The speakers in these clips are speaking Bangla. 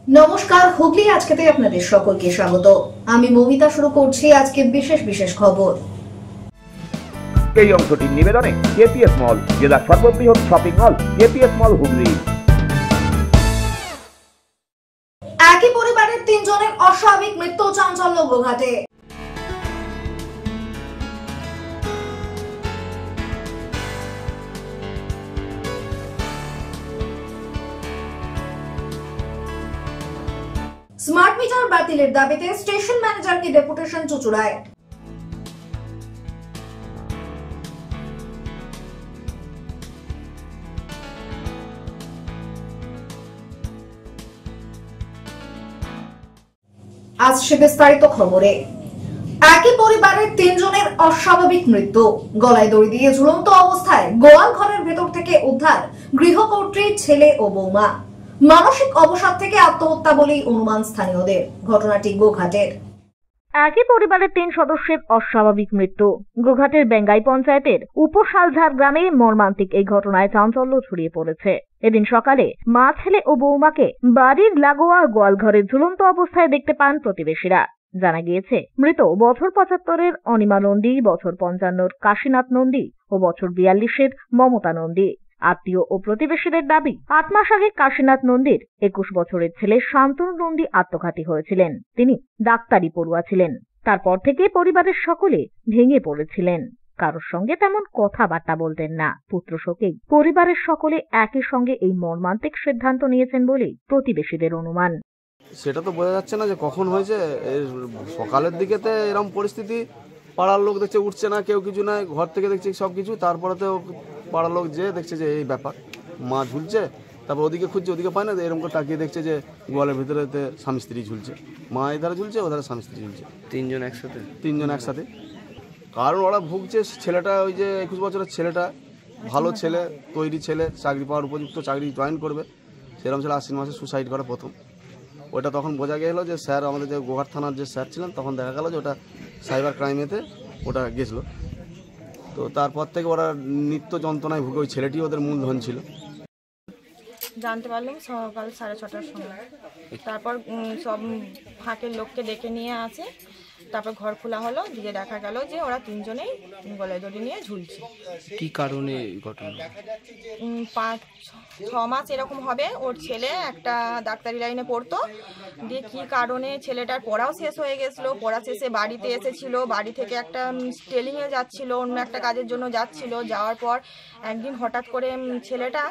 নমস্কার, হুগলি আজকেতে আপনাদের সকলকে স্বাগত। আমি মমিতা শুরু করছি আজকে বিশেষ বিশেষ খবর। এই অংশটির নিবেদনে কেপিএস মল, জেলার সর্ববৃহৎ শপিং মল কেপিএস মল হুগলি। একই পরিবারের 3 জনের অস্বাভাবিক মৃত্যু, চাঞ্চল্য গোঘাটে। স্মার্ট মিটার বাতিলের দাবিতে স্টেশন ম্যানেজারকে ডেপুটেশন চুঁচুড়ায়। আজ সে বিস্তারিত খবরে। একই পরিবারের 3 জনের অস্বাভাবিক মৃত্যু, গলায় দড়ি দিয়ে ঝুলন্ত অবস্থায় গোয়াল ঘরের ভেতর থেকে উদ্ধার গৃহকর্ত্রী, ছেলে ও বৌমা। মানসিক অবসাদ থেকে আত্মহত্যা বলেই অনুমান স্থানীয়দের। ঘটনাটি গোঘাটের। একই পরিবারের 3 সদস্যের অস্বাভাবিক মৃত্যু। গোঘাটের বেঙ্গাই পঞ্চায়েতের উপশালঝাড় গ্রামে মর্মান্তিক এই ঘটনায় চাঞ্চল্য ছড়িয়ে পড়েছে। এদিন সকালে মা, ছেলে ও বৌমাকে বাড়ির লাগোয়া গোয়ালঘরে ঝুলন্ত অবস্থায় দেখতে পান প্রতিবেশীরা। জানা গিয়েছে, মৃত বছর 75-এর অনিমা নন্দী, বছর 55-র কাশীনাথ নন্দী ও বছর 42-এর মমতা নন্দী। আত্মীয় ও প্রতিবেশীদের দাবি, 8 মাস আগে কাশীনাথ নন্দীর 21 বছরের ছেলে শান্তনু নন্দী আত্মঘাতী হয়েছিলেন। তিনি ডাক্তারি পড়ুয়া ছিলেন। তারপর থেকে পরিবারের সকলে ভেঙে পড়েছিলেন। কারোর সঙ্গে তেমন কথাবার্তা বলতেন না। পুত্র শোকেই পরিবারের সকলে একই সঙ্গে এই মর্মান্তিক সিদ্ধান্ত নিয়েছেন বলেই প্রতিবেশীদের অনুমান। সেটা তো বোঝা যাচ্ছে না যে কখন হয়েছে। সকালের দিকেতে এরকম পরিস্থিতি, পাড়ার লোক দেখছে উঠছে না, কেউ কিছু নাই, ঘর থেকে দেখছে সব কিছু। তারপরে তো পাড়ার লোক যে দেখছে যে এই ব্যাপার, মা ঝুলছে, তারপর ওদিকে খুঁজছে, ওদিকে পায় না, এরকম করে তাকিয়ে দেখছে যে গোয়ালের ভিতরে স্বামী স্ত্রী ঝুলছে। মা এধারে ঝুলছে, ওধারে স্বামী স্ত্রী ঝুলছে, তিনজন একসাথে। কারণ ওরা ভুগছে, ছেলেটা ওই যে 21 বছরের ছেলেটা, ভালো ছেলে, তৈরি ছেলে, চাকরি পাওয়ার উপযুক্ত, চাকরি জয়েন করবে, সেরকম ছেলে 80 মাসে সুসাইড করে প্রথম। ওটা তখন বোঝা গেল যে স্যার, আমাদের যে গোঘাট থানার যে স্যার ছিলেন, তখন দেখা গেল যে ওটা সাইবার ক্রাইমেতে ওটা গেছিলো। তো তারপর থেকে ওরা নিত্য যন্ত্রণায় ভুগে, ওই ছেলেটি ওদের মূলধন ছিল। জানতে পারলাম সকাল 6:30-টার সময়। তারপর সব ফাঁকের লোককে ডেকে নিয়ে আসে। তারপর ঘর খোলা হলো, দিয়ে দেখা গেল যে ওরা 3 জনেই গলায় দড়ি নিয়ে ঝুলছে। কি কারণে ঘটনা? 5-6 মাস এরকম হবে। ওর ছেলে একটা ডাক্তারি লাইনে পড়তো, দিয়ে কি কারণে ছেলেটার পড়াও শেষ হয়ে গেছিলো। পড়া শেষে বাড়িতে এসেছিল, বাড়ি থেকে একটা ট্রেলিংয়ে যাচ্ছিল, অন্য একটা কাজের জন্য যাচ্ছিল। যাওয়ার পর একদিন হঠাৎ করে ছেলেটা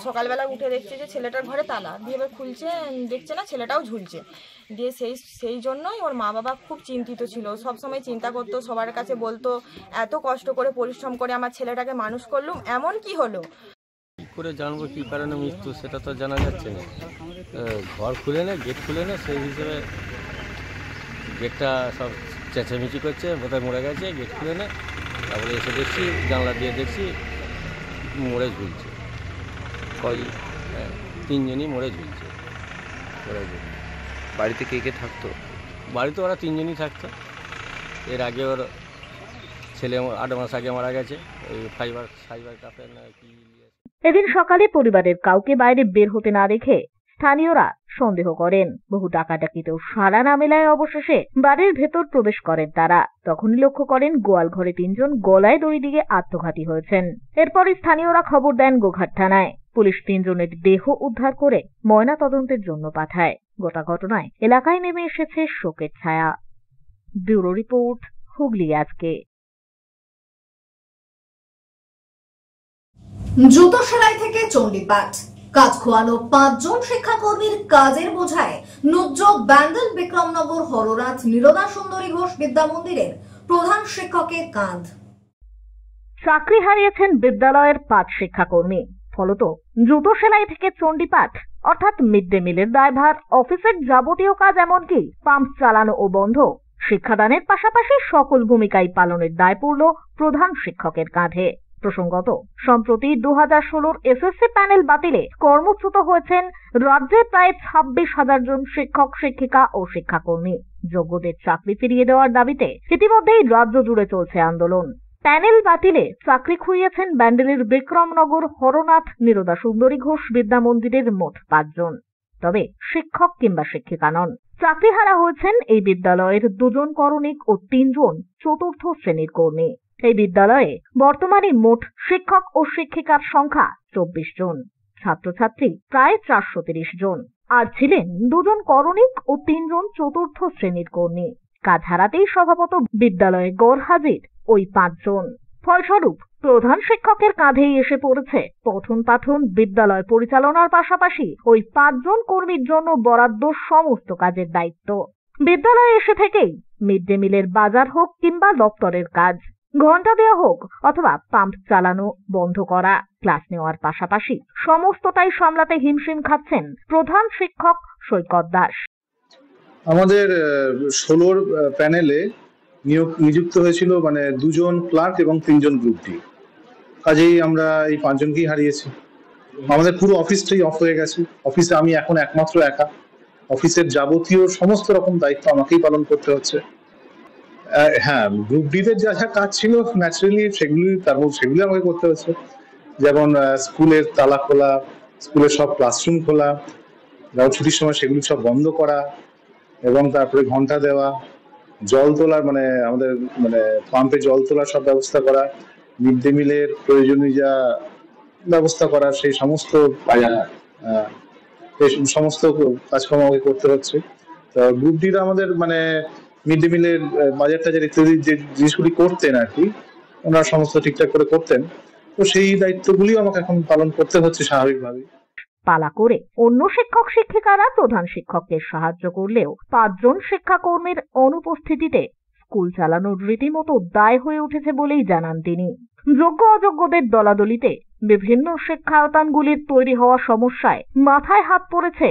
সকালবেলা উঠে দেখছে যে ছেলেটার ঘরে তালা দিয়ে, এবার খুলছে, দেখছে না, ছেলেটাও ঝুলছে। দিয়ে সেই জন্যই ওর মা বাবা খুব চিন্তিত ছিল, সবসময় চিন্তা করতো, সবার কাছে বলতো এত কষ্ট করে পরিশ্রম করে আমার ছেলেটাকে মানুষ করলুম, এমন কি হলো। কি করে জানবো কি কারণে মৃত্যু, সেটা তো জানা যাচ্ছে না। ঘর খুলে না, গেট খুলে না, সেই হিসেবে গেটটা সব চেঁচামেচি করছে, বোধহয় মরে গেছে, গেট খুলে না। তারপরে এসে দেখছি, জানলা দিয়ে দেখছি মরে ঝুলছে। 3 জনই মরে ঝুলছে। বাড়িতে কে কে থাকতো? বাড়িতে ওরা 3 জনই থাকতো। এর আগে ওর ছেলে 8 মাস আগে মারা গেছে, ওই ফাইবার কাপে না কি। এদিন সকালে পরিবারের কাউকে বাইরে বের হতে না দেখে স্থানীয়রা সন্দেহ করেন। বহু ডাকাডাকিতেও সাড়া না মেলায় অবশেষে বাড়ির ভেতর প্রবেশ করেন তারা। তখনই লক্ষ্য করেন গোয়াল ঘরে 3 জন গলায় দড়ি দিয়ে আত্মঘাতী হয়েছেন। এরপরই স্থানীয়রা খবর দেন গোঘাট থানায়। পুলিশ 3 জনের দেহ উদ্ধার করে ময়না তদন্তের জন্য পাঠায়। গোটা ঘটনায় এলাকায় নেমে এসেছে শোকের ছায়া। ব্যুরো রিপোর্ট, হুগলি আজকে। জুতো সেলাই থেকে চণ্ডীপাঠ, কাজ খোয়ানো 5 জন শিক্ষাকর্মীর কাজের বোঝায় নুজ্জ ব্যান্ডেল বিক্রমনগর হরনাথ নিরোদা সুন্দরী ঘোষ বিদ্যা মন্দিরের প্রধান শিক্ষকের কাঁধ। চাকরি হারিয়েছেন বিদ্যালয়ের 5 শিক্ষাকর্মী। ফলত জুতো সেলাই থেকে চণ্ডীপাঠ অর্থাৎ মিড ডে মিলের দায়ভার, অফিসের যাবতীয় কাজ, এমনকি পাম্প চালানো ও বন্ধ, শিক্ষাদানের পাশাপাশি সকল ভূমিকাই পালনের দায় পড়ল প্রধান শিক্ষকের কাঁধে। প্রসঙ্গত, সম্প্রতি 2016-র এসএসসি প্যানেল বাতিলে কর্মচ্যুত হয়েছেন রাজ্যের প্রায় 26,000 জন শিক্ষক, শিক্ষিকা ও শিক্ষাকর্মী। যোগ্যদের চাকরি ফিরিয়ে দেওয়ার দাবিতে ইতিমধ্যেই রাজ্য জুড়ে চলছে আন্দোলন। প্যানেল বাতিলে চাকরি খুইয়েছেন ব্যান্ডেলের বিক্রমনগর হরনাথ নিরোদা সুন্দরী ঘোষ বিদ্যা মন্দিরের মোট 5 জন। তবে শিক্ষক কিংবা শিক্ষিকা নন। চাকরিহারা হয়েছেন এই বিদ্যালয়ের 2 জন করণিক ও 3 জন চতুর্থ শ্রেণীর কর্মী। এই বিদ্যালয়ে বর্তমানে মোট শিক্ষক ও শিক্ষিকার সংখ্যা 24 জন, ছাত্রছাত্রী প্রায় 430 জন। আর ছিলেন 2 জন করণিক ও 3 জন চতুর্থ শ্রেণীর কর্মী। কাজ হারাতেই স্বভাবত বিদ্যালয়ে গড় হাজির ওই 5 জন। ফলস্বরূপ প্রধান শিক্ষকের কাঁধেই এসে পড়েছে পঠন পাঠন বিদ্যালয় পরিচালনার পাশাপাশি ওই 5 জন কর্মীর জন্য বরাদ্দ সমস্ত কাজের দায়িত্ব। বিদ্যালয়ে এসে থেকেই মিড ডে মিলের বাজার হোক কিংবা দপ্তরের কাজ, ঘন্টা দেওয়া হোক অথবা পাম্প চালানো বন্ধ করা, ক্লাস নেওয়ার পাশাপাশি সমস্তটাই সামলাতে হিমশিম খাচ্ছেন প্রধান শিক্ষক সৈকত দাস। আমাদের 16 প্যানেলে নিযুক্ত হয়েছিল 2 জন ক্লার্ক এবং 3 জন গ্রুপ ডি। কাজেই আমরা এই 5 জনকেই হারিয়েছি। আমাদের পুরো অফিসটাই অফ হয়ে গেছে। অফিসে আমি এখন একমাত্র একা। অফিসের যাবতীয় সমস্ত রকম দায়িত্ব আমাকেই পালন করতে হচ্ছে। হ্যাঁ, গ্রুপ ডিদের যা যা কাজ ছিল ন্যাচারালি সেগুলি আমাকে করতে হচ্ছে। যেমন স্কুলের তালা খোলা, স্কুলের সব ক্লাসরুম খোলা, ছুটির সময় সেগুলি সব বন্ধ করা, এবং তারপরে ঘন্টা দেওয়া, জল তোলার আমাদের পাম্পে জল তোলার সব ব্যবস্থা করা, মিড ডে মিলের প্রয়োজনীয় যা ব্যবস্থা করা, সেই সমস্ত কাজকর্ম আমাকে করতে হচ্ছে। তো গ্রুপ ডিরা আমাদের মিড ডে মিলের বাজার টাজার ইত্যাদি যে জিনিসগুলি করতেন আর কি, ওনারা সমস্ত ঠিকঠাক করে করতেন। তো সেই দায়িত্বগুলি আমাকে এখন পালন করতে হচ্ছে স্বাভাবিকভাবে। পালা করে অন্য শিক্ষক শিক্ষিকারা প্রধান শিক্ষককে সাহায্য করলেও 5 জন শিক্ষাকর্মীর অনুপস্থিতিতে স্কুল চালানোর রীতিমতো দায় হয়ে উঠেছে বলেই জানান তিনি। যোগ্য অযোগ্যদের দলাদলিতে বিভিন্ন শিক্ষায়তনগুলির তৈরি হওয়া সমস্যায় মাথায় হাত পড়েছে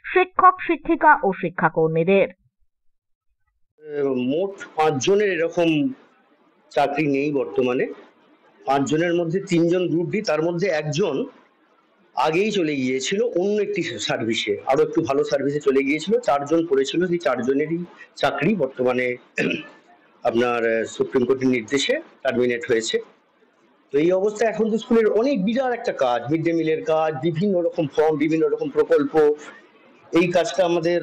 শিক্ষক শিক্ষিকা ও শিক্ষাকর্মীদের। মোট 5 জনের এরকম চাকরি নেই বর্তমানে। 5 জনের মধ্যে 3 জন গ্রুপ ডি, তার মধ্যে 1 জন আগেই চলে গিয়েছিল অন্য একটি সার্ভিসে, আরো একটু ভালো সার্ভিসে চলে গিয়েছিল। 4 জন করেছিল, সেই 4 জনেরই চাকরি বর্তমানে আপনার সুপ্রিম কোর্টের নির্দেশে টার্মিনেট হয়েছে। তো এই অবস্থায় এখন তো স্কুলের অনেক বিরাট একটা কাজ, মিড ডে মিলের কাজ, বিভিন্ন রকম ফর্ম, বিভিন্ন রকম প্রকল্প, এই কাজটা আমাদের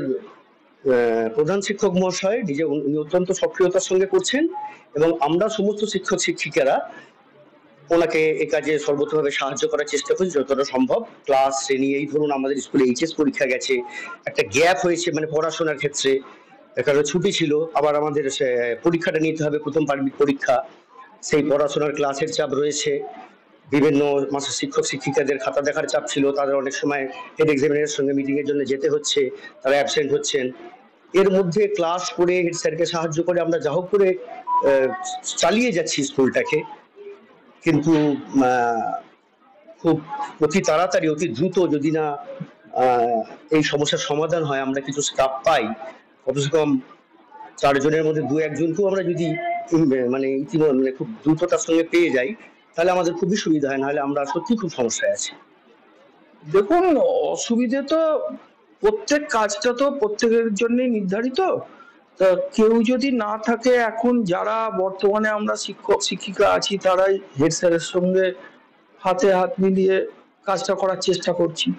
প্রধান শিক্ষক মহাশয় নিজে অত্যন্ত সক্রিয়তার সঙ্গে করছেন, এবং আমরা সমস্ত শিক্ষক শিক্ষিকারা ওনাকে এ কাজে সর্বতভাবে সাহায্য করার চেষ্টা করছি যতটা সম্ভব। ক্লাস শ্রেণী, এই ধরুন আমাদের স্কুলে এইচএস পরীক্ষা গেছে, একটা গ্যাপ হয়েছে পড়াশোনার ক্ষেত্রে, কারণ ছুটি ছিল, আবার আমাদের পরীক্ষাটা নিতে হবে, প্রথম পার্বিক পরীক্ষা, সেই পড়াশোনার ক্লাসের চাপ রয়েছে। বিভিন্ন মাসের শিক্ষক শিক্ষিকাদের খাতা দেখার চাপ ছিল, তাদের অনেক সময় হেড এক্সামিনারের সঙ্গে মিটিং এর জন্য যেতে হচ্ছে, তারা অ্যাবসেন্ট হচ্ছেন। এর মধ্যে ক্লাস করে হেড স্যারকে সাহায্য করে আমরা যা হোক করে চালিয়ে যাচ্ছি স্কুলটাকে, কিন্তু খুব অতি তাড়াতাড়ি, অতি দ্রুত যদি না এই সমস্যার সমাধান হয়, আমরা কিছু স্টাফ পাই, কমসে কম 4 জনের মধ্যে 2-1 জনকেও আমরা যদি খুব দ্রুততার সঙ্গে পেয়ে যাই, তাহলে আমাদের খুবই সুবিধা হয়, নাহলে আমরা সত্যি খুব সমস্যায় আছি। দেখুন, অসুবিধে তো প্রত্যেক কাজটা তো প্রত্যেকের জন্যই নির্ধারিত। তা কেউ যদি না থাকে, এখন যারা বর্তমানে আমরা শিক্ষক শিক্ষিকা আছি, তারাই হেড স্যারের সঙ্গে হাতে হাত মিলিয়ে কাজটা করার চেষ্টা করছি।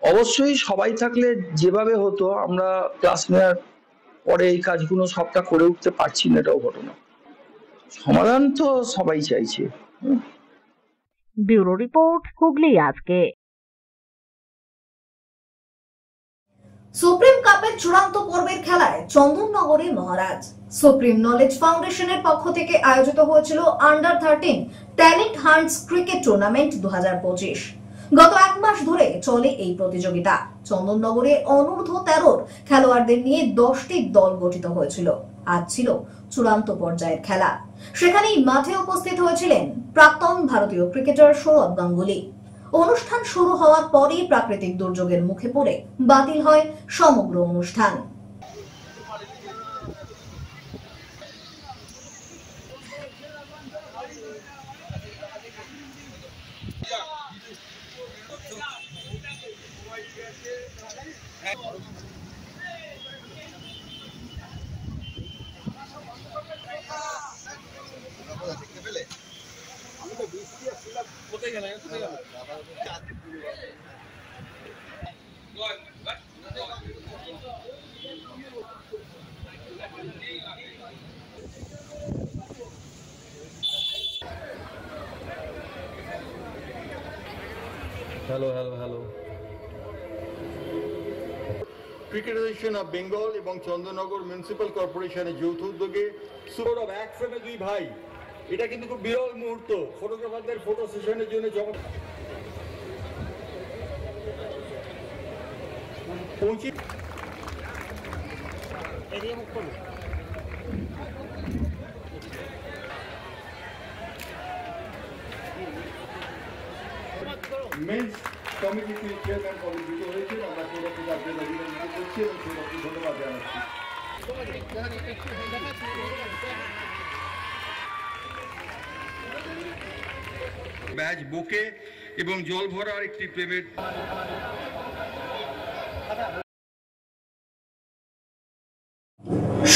অবশ্যই সবাই থাকলে যেভাবে হতো, আমরা ক্লাস নেওয়ার পরে এই কাজগুলো সবটা করে উঠতে পারছি না, এটাও ঘটনা। সমাধান তো সবাই চাইছে। ব্যুরো রিপোর্ট, হুগলি আজকে। সুপ্রিম কাপের চূড়ান্ত পর্বের খেলায় চন্দননগরে মহারাজ। সুপ্রিম নলেজ ফাউন্ডেশনের পক্ষ থেকে আয়োজিত হয়েছিল আন্ডার-13 ট্যালেন্ট হান্টস ক্রিকেট টুর্নামেন্ট 2025। গত 1 মাস ধরে চলে এই প্রতিযোগিতা। চন্দননগরে অনূর্ধ্ব-13 খেলোয়াড়দের নিয়ে 10টি দল গঠিত হয়েছিল। আজ ছিল চূড়ান্ত পর্যায়ের খেলা। সেখানেই মাঠে উপস্থিত হয়েছিলেন প্রাক্তন ভারতীয় ক্রিকেটার সৌরভ গাঙ্গুলি। অনুষ্ঠান শুরু হওয়ার পরই প্রাকৃতিক দুর্যোগের মুখে পড়ে বাতিল হয় সমগ্র অনুষ্ঠান। Hello hello hello. Cricket association of Bengal এবং চন্দননগর মিউনিসিপ্যাল কর্পোরেশনের যৌথ উদ্যোগে সুপার অফ এক ফ্রেমে দুই ভাই, এটা কিন্তু খুব বিরল মুহূর্ত। ফটোগ্রাফারদের ফটো সেশনের জন্য পৌঁছে মেন্স কমিটিতে চেয়ারম্যান পদে যুক্ত হয়েছেন। আমরা সৌরভকে আপনাদের অভিনন্দন করছি এবং সৌরভকে ধন্যবাদ জানাচ্ছি। ব্যাজ বুকে এবং জল ভরার একটি প্রেমের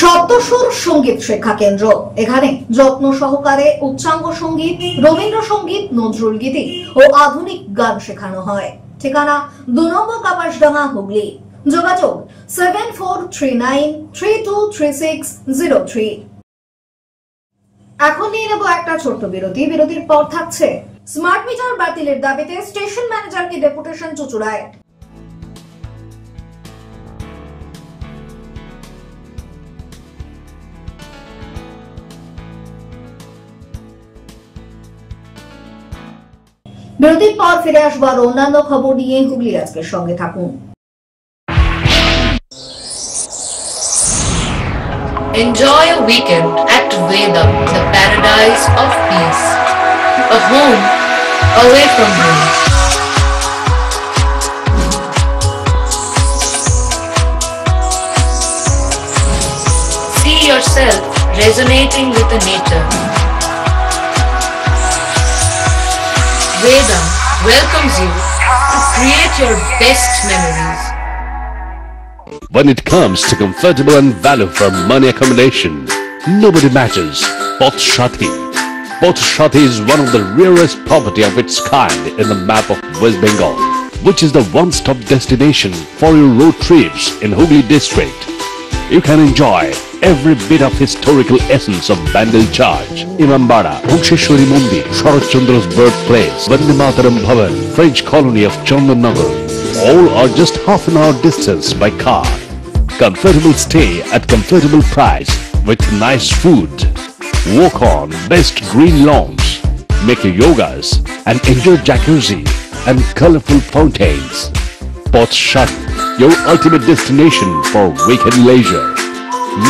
সপ্তসুর সঙ্গীত শিক্ষা কেন্দ্র। এখানে যত্ন সহকারে উচ্চাঙ্গ সঙ্গীত, রবীন্দ্রসঙ্গীত, নজরুল গীতি ও আধুনিক গান শেখানো হয়। ঠিকানা 2 নম্বর কাপাসডাঙ্গা, হুগলি। যোগাযোগ 7439323603। এখন নিয়ে নেব একটা ছোট্ট বিরতি। বিরতির পর থাকছে স্মার্ট মিটার বাতিলের দাবিতে স্টেশন ম্যানেজারকে ডেপুটেশন চুঁচুড়ায়। বিরতির পর ফিরে আসবো আর অন্যান্য খবর নিয়ে। হুগলি আজকের সঙ্গে থাকুন। Enjoy a weekend at Vedam, the paradise of peace. A home away from home. See yourself resonating with the nature. Vedam welcomes you to create your best memories. When it comes to comfortable and value for money accommodation, nobody matches Pothshati. Pothshati is one of the rarest property of its kind in the map of West Bengal, which is the one-stop destination for your road trips in Hooghly district. You can enjoy every bit of historical essence of Bandel Church, Imambara, Bhuksheshwari Mandir, Sharat Chandra's birthplace, Vande Mataram Bhavan, French colony of Chandanagar. All are just half an hour distance by car. Comfortable stay at comfortable price with nice food. Walk on best green lawns, make your yogas and enjoy jacuzzi and colorful fountains. Pothshati, your ultimate destination for weekend leisure.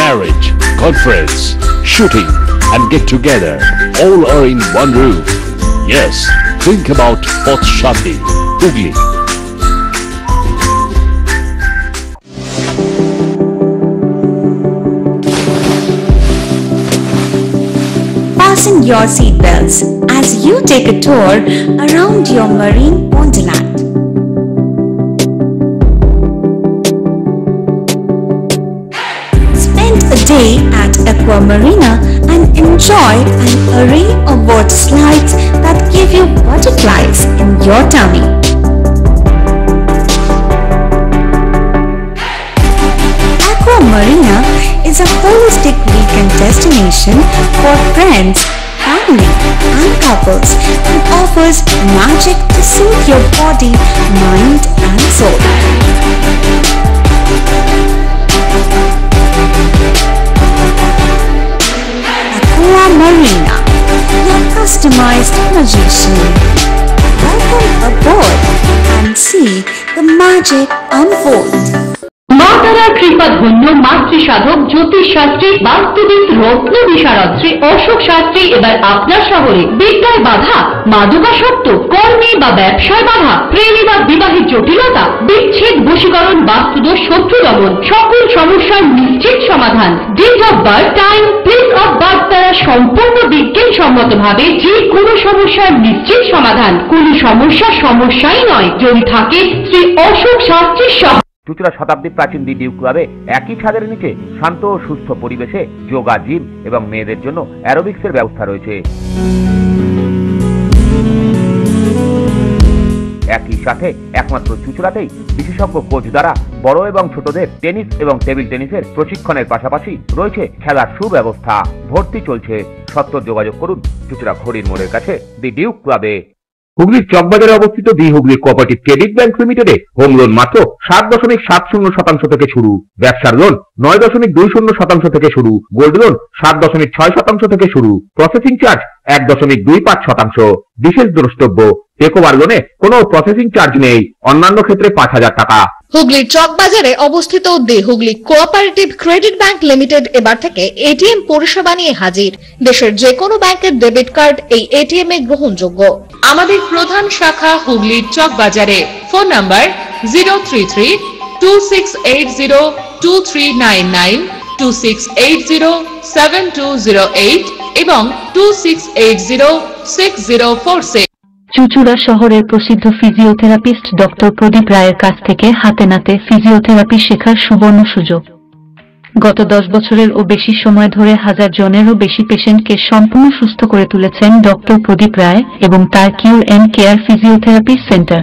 Marriage, conference, shooting and get together all are in one roof. Yes, think about Pothshati, Hooghly. Fasten your seatbelts as you take a tour around your marine wonderland. Spend a day at Aqua Marina and enjoy an array of water slides that give you butterflies in your tummy. Aqua Marina is a holistic weekend destination for friends, family and couples and offers magic to soothe your body, mind and soul. Aqua Marina, your customized magician. Welcome aboard and see the magic unfold. মা তারার কৃপা ধন্য মাতৃ সাধক জ্যোতিষ শাস্ত্রী বাস্তুবিদ রত্ন বিশারদ শ্রী অশোক শাস্ত্রী এবার আপনার শহরে বিদ্যায় বাধা, মাদকাসক্ত, কর্মে বা ব্যবসায় বাধা, প্রেমে বা বিবাহের জটিলতা, বিচ্ছেদ, বশীকরণ, বাস্তুদোষ, শত্রু দমন, সকল সমস্যার নিশ্চিত সমাধান। Date of birth, time, place of birth দ্বারা সম্পূর্ণ বিজ্ঞানসম্মত ভাবে যে কোনো সমস্যার নিশ্চিত সমাধান। কোন সমস্যাই নয় যদি থাকে শ্রী অশোক শাস্ত্রীর সহ। চুঁচুড়া শতাব্দী প্রাচীন দি ডিউক ক্লাবে একই ছাদের নিচে শান্ত ও সুস্থ পরিবেশে যোগা, জিম এবং মেয়েদের জন্য অ্যারোবিক্সের ব্যবস্থা রয়েছে। একই সাথে একমাত্র চুঁচুড়াতেই বিশেষজ্ঞ কোচ দ্বারা বড় এবং ছোটদের টেনিস এবং টেবিল টেনিসের প্রশিক্ষণের পাশাপাশি রয়েছে খেলার সুব্যবস্থা। ভর্তি চলছে। সত্ত্বর যোগাযোগ করুন চুঁচুড়া ঘড়ির মোড়ের কাছে দি ডিউক ক্লাবে। হুগলির চকবাজারে অবস্থিত the Hooghly cooperative credit bank লিমিটেডে হোম লোন মাত্র 7.70% থেকে শুরু, ব্যবসার লোন 9.20% থেকে শুরু, গোল্ড লোন 7.6% থেকে শুরু, প্রসেসিং চার্জ 1.25%। বিশেষ দ্রষ্টব্য, টেকওভার লোনে কোনো প্রসেসিং চার্জ নেই, অন্যান্য ক্ষেত্রে 5,000 টাকা। হুগলির চকবাজারে অবস্থিত the Hooghly cooperative credit bank limited এবার থেকে এটিএম পরিষেবা নিয়ে হাজির। দেশের যে কোনো ব্যাংকের ডেবিট কার্ড এই এটিএম এ গ্রহণযোগ্য। আমাদের প্রধান শাখা হুগলির চকবাজারে। ফোন নাম্বার 033-2680-2399, 2680-7208 এবং 2680-6046। চুঁচুড়া শহরের প্রসিদ্ধ ফিজিওথেরাপিস্ট ডক্টর প্রদীপ রায়ের কাছ থেকে হাতে নাতে ফিজিওথেরাপি শেখার সুবর্ণ সুযোগ। গত 10 বছরের ও বেশি সময় ধরে 1000 জনেরও বেশি পেশেন্টকে সম্পূর্ণ সুস্থ করে তুলেছেন ডক্টর প্রদীপ রায় এবং তার কিউর এন্ড কেয়ার ফিজিওথেরাপি সেন্টার।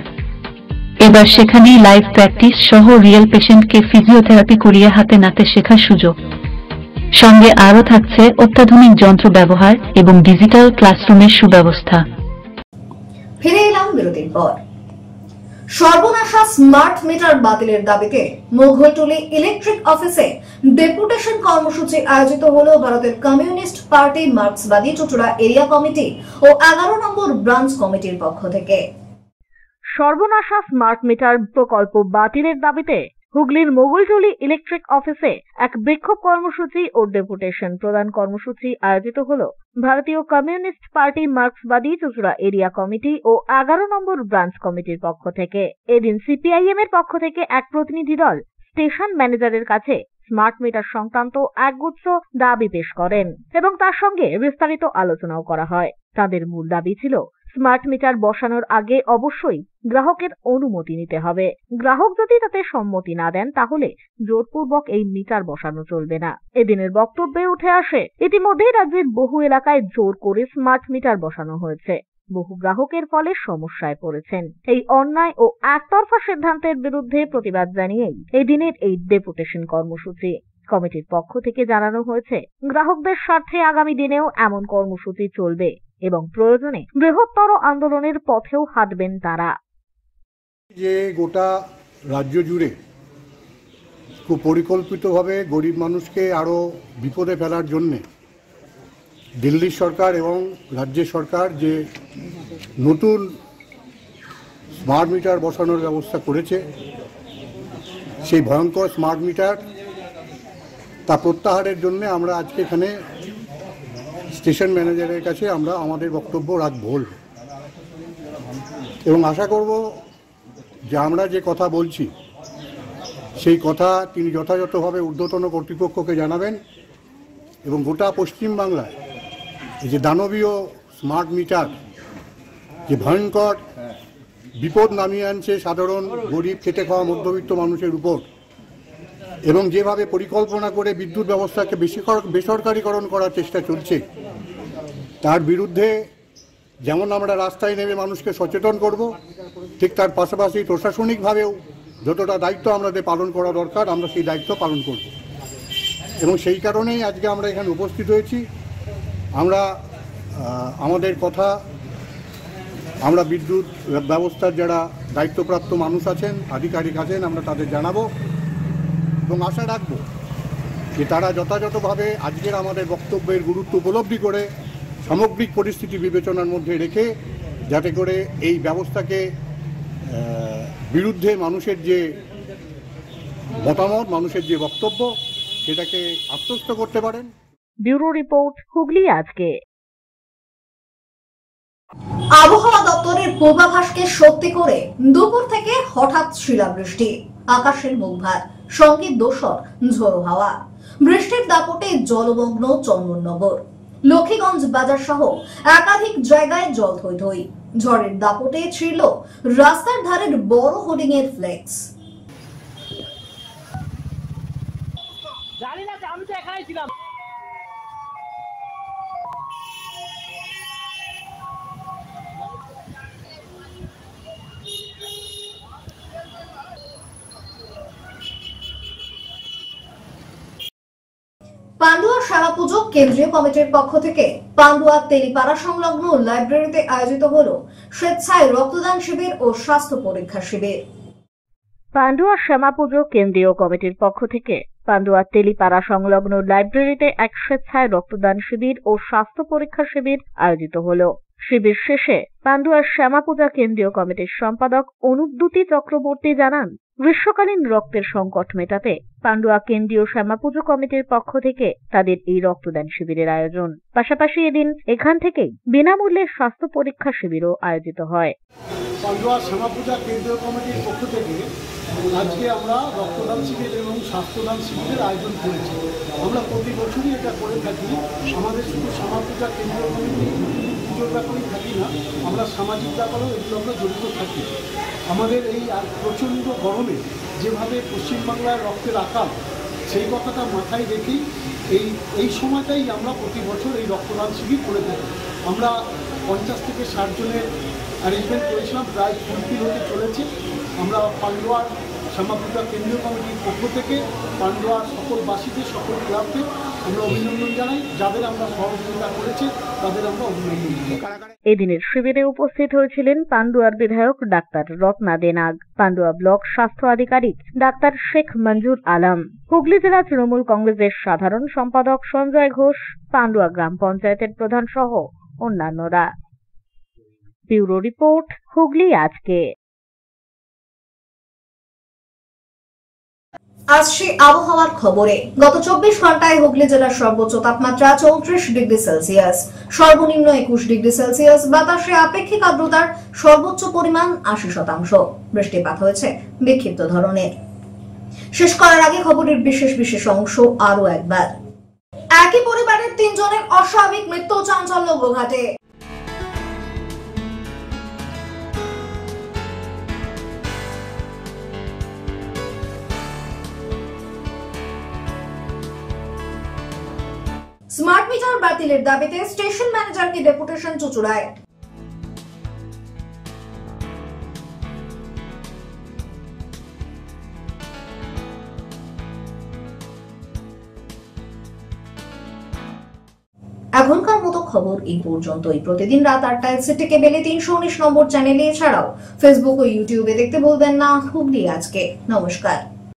এবার সেখানেই লাইভ প্র্যাকটিস সহ রিয়েল পেশেন্টকে ফিজিওথেরাপি করিয়ে হাতে নাতে শেখার সুযোগ। সঙ্গে আরও থাকছে অত্যাধুনিক যন্ত্র ব্যবহার এবং ডিজিটাল ক্লাসরুমের সুব্যবস্থা। ফিরে এলাম বিরতির পর। সর্বনাশা স্মার্ট মিটার বাতিলের দাবিতে মোঘলটুলি ইলেকট্রিক অফিসে ডেপুটেশন কর্মসূচি আয়োজিত হলো ভারতের কমিউনিস্ট পার্টি মার্ক্সবাদী চুঁচুড়া এরিয়া কমিটি ও 11 নম্বর ব্রাঞ্চ কমিটির পক্ষ থেকে। সর্বনাশা স্মার্ট মিটার প্রকল্প বাতিলের দাবিতে হুগলির মোগলটুলি ইলেকট্রিক অফিসে এক বিক্ষোভ কর্মসূচি ও ডেপুটেশন প্রদান কর্মসূচি আয়োজিত হল ভারতীয় কমিউনিস্ট পার্টি মার্ক্সবাদী চুঁচুড়া এরিয়া কমিটি ও 11 নম্বর ব্রাঞ্চ কমিটির পক্ষ থেকে। এদিন সিপিআইএম এর পক্ষ থেকে এক প্রতিনিধি দল স্টেশন ম্যানেজারের কাছে স্মার্ট মিটার সংক্রান্ত একগুচ্ছ দাবি পেশ করেন এবং তার সঙ্গে বিস্তারিত আলোচনাও করা হয়। তাদের মূল দাবি ছিল স্মার্ট মিটার বসানোর আগে অবশ্যই গ্রাহকের অনুমতি নিতে হবে। গ্রাহক যদি তাতে সম্মতি না দেন তাহলে জোরপূর্বক এই মিটার বসানো চলবে না। এদিনের বক্তব্যে উঠে আসে ইতিমধ্যেই রাজ্যের বহু এলাকায় জোর করে স্মার্ট মিটার বসানো হয়েছে, বহু গ্রাহকের ফলে সমস্যায় পড়েছেন। এই অন্যায় ও একতরফা সিদ্ধান্তের বিরুদ্ধে প্রতিবাদ জানিয়েই এই দিনের এই ডেপুটেশন কর্মসূচি। কমিটির পক্ষ থেকে জানানো হয়েছে গ্রাহকদের স্বার্থে আগামী দিনেও এমন কর্মসূচি চলবে এবং প্রয়োজনে বৃহত্তর আন্দোলনের পথেও হাঁটবেন তারা। যে গোটা রাজ্য জুড়ে খুব পরিকল্পিতভাবে গরিব মানুষকে আরও বিপদে ফেলার জন্যে দিল্লি সরকার এবং রাজ্য সরকার যে নতুন স্মার্ট মিটার বসানোর ব্যবস্থা করেছে, সেই ভয়ঙ্কর স্মার্ট মিটার তা প্রত্যাহারের জন্য আমরা আজকে এখানে স্টেশন ম্যানেজারের কাছে আমরা আমাদের বক্তব্য রাখব এবং আশা করব যে আমরা যে কথা বলছি সেই কথা তিনি যথাযথভাবে ঊর্ধ্বতন কর্তৃপক্ষকে জানাবেন এবং গোটা পশ্চিমবাংলায় এই যে দানবীয় স্মার্ট মিটার যে ভয়ঙ্কর বিপদ নামিয়ে আনছে সাধারণ গরিব খেটে খাওয়া মধ্যবিত্ত মানুষের উপর এবং যেভাবে পরিকল্পনা করে বিদ্যুৎ ব্যবস্থাকে বেসরকারীকরণ করার চেষ্টা চলছে, তার বিরুদ্ধে যেমন আমরা রাস্তায় নেমে মানুষকে সচেতন করব, ঠিক তার পাশাপাশি প্রশাসনিকভাবেও যতটা দায়িত্ব আমাদের পালন করা দরকার আমরা সেই দায়িত্ব পালন করব এবং সেই কারণেই আজকে আমরা এখানে উপস্থিত হয়েছি। আমরা আমাদের কথা আমরা বিদ্যুৎ ব্যবস্থার যারা দায়িত্বপ্রাপ্ত মানুষ আছেন, আধিকারিক আছেন, আমরা তাদের জানাবো এবং আশা রাখব যে তারা যথাযথভাবে আজকের আমাদের বক্তব্যের গুরুত্ব উপলব্ধি করে সামগ্রিক পরিস্থিতি বিবেচনার মধ্যে রেখে যাতে করে এই ব্যবস্থাকে বিরুদ্ধে মানুষের যে মতামত, মানুষের যে বক্তব্য সেটাকে আত্মস্থ করতে পারেন। ব্যুরো রিপোর্ট, হুগলি আজকে। আবহাওয়া দপ্তরের পূর্বাভাসকে সত্যি করে দুপুর থেকে হঠাৎ শিলাবৃষ্টি, আকাশের মুখভার, সঙ্গে দোসর ঝোড়ো হাওয়া। বৃষ্টির দাপটে জলমগ্ন চন্দননগর, লক্ষ্মীগঞ্জ বাজার সহ একাধিক জায়গায় জল থই থই। ঝড়ের দাপটে ছিল রাস্তার ধারের বড় হোর্ডিং এর ফ্লেক্স। আমি তো এখানেই ছিলাম। পান্ডুয়া সারা পুজো কেন্দ্রীয় কমিটির পক্ষ থেকে পান্ডুয়া তেলিপাড়া সংলগ্ন লাইব্রেরিতে আয়োজিত হল স্বেচ্ছায় রক্তদান শিবির ও স্বাস্থ্য পরীক্ষা শিবির। পান্ডুয়া শ্যামা পুজো কেন্দ্রীয় কমিটির পক্ষ থেকে পান্ডুয়া তেলিপাড়া সংলগ্ন লাইব্রেরিতে এক স্বেচ্ছায় রক্তদান শিবির ও স্বাস্থ্য পরীক্ষা শিবির আয়োজিত হল। শিবির শেষে পান্ডুয়ার শ্যামা পূজা কেন্দ্রীয় কমিটির সম্পাদক অনুদ্যুতি চক্রবর্তী জানান, গ্রীষ্মকালীন রক্তের সংকট মেটাতে পান্ডুয়া কেন্দ্রীয় শ্যামা পুজো কমিটির পক্ষ থেকে তাদের এই রক্তদান শিবিরের আয়োজন। পাশাপাশি এদিন এখান থেকেই বিনামূল্যে স্বাস্থ্য পরীক্ষা শিবিরও আয়োজিত হয়। পান্ডুয়া শ্যামা পূজা কেন্দ্রীয় কমিটির পক্ষ থেকে আজকে আমরা রক্তদান শিবির এবং স্বাস্থ্যদান শিবিরের আয়োজন করেছি। আমরা প্রতি বছরই এটা করে থাকি। আমাদের শুধু শ্যামা পূজা কেন্দ্রীয় কমিটি পুজোর ব্যাপারেই থাকি না, আমরা সামাজিক ব্যাপারেও এগুলো আমরা জড়িত থাকি। আমাদের এই প্রচণ্ড গরমে যেভাবে পশ্চিমবাংলার রক্তের আকাল, সেই কথাটা মাথায় রেখেই এই সময়টাই আমরা প্রতি বছর এই রক্তদান শিবির করে থাকি। আমরা 50 থেকে 60 জনের অ্যারেঞ্জমেন্ট করেছিলাম, প্রায় ফুলফিল হতে চলেছে। আমরা পান্ডুয়ার শ্যামা পূজা কেন্দ্রীয় কমিটির পক্ষ থেকে পান্ডুয়ার সকল বাসীদের, সকল ক্লাবকে আমরা অভিনন্দন জানাই। যাদের আমরা সহযোগিতা করেছি তাদের আমরা অভিনন্দন জানাই। এদিনের শিবিরে উপস্থিত হয়েছিলেন পান্ডুয়ার বিধায়ক ডাক্তার রত্না দেনাগ, পান্ডুয়া ব্লক স্বাস্থ্য আধিকারিক ডাক্তার শেখ মঞ্জুর আলম, হুগলি জেলা তৃণমূল কংগ্রেসের সাধারণ সম্পাদক সঞ্জয় ঘোষ, পান্ডুয়া গ্রাম পঞ্চায়েতের প্রধান সহ অন্যান্যরা। ব্যুরো রিপোর্ট, হুগলি আজকে। আসছে আবহাওয়ার খবরে। গত 24 ঘন্টায় হুগলি জেলার সর্বোচ্চ তাপমাত্রা 34 ডিগ্রি সেলসিয়াস, সর্বনিম্ন 21 ডিগ্রি সেলসিয়াস। বাতাসে আপেক্ষিক আর্দ্রতার সর্বোচ্চ পরিমাণ 80%। বৃষ্টিপাত হয়েছে বিক্ষিপ্ত ধরনের। শেষ করার আগে খবরের বিশেষ অংশ আরো একবার। একই পরিবারের 3 জনের অস্বাভাবিক মৃত্যু, চাঞ্চল্য গোঘাটে। স্মার্ট মিটার বাতিলের দাবিতে স্টেশন ম্যানেজারকে ডেপুটেশন চুঁচুড়ায়। এখনকার মতো খবর এই পর্যন্তই। প্রতিদিন রাত 8টায় সিটি কেবেলে 319 নম্বর চ্যানেলে, এছাড়াও ফেসবুক ও ইউটিউবে দেখতে ভুলবেন না হুগলি আজকে। নমস্কার।